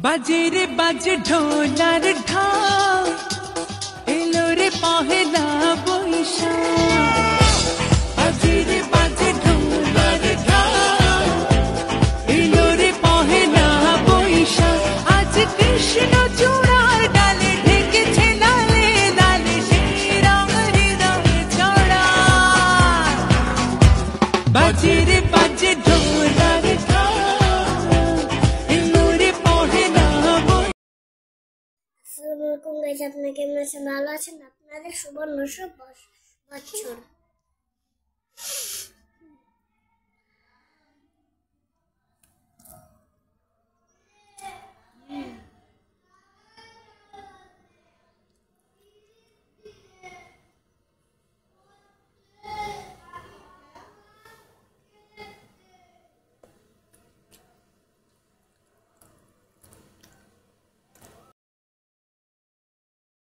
बाजे रे बाजे ढोलार ढाल एलो रे पहला बैशाख बाजे रे बाजे ढोलार ढाल एलो रे पहला बैशाख आज कृष्ण चूड़ार डाले ढेकेছে लाले लाले সেই রং হৃদয়ে ছড়া बाजे रे बाजे ढोलार আসসালামু আলাইকুম গাইস, আপনারা কেমন আছেন? ভালো আছেন? আপনাদের সুবর্ণ বছর।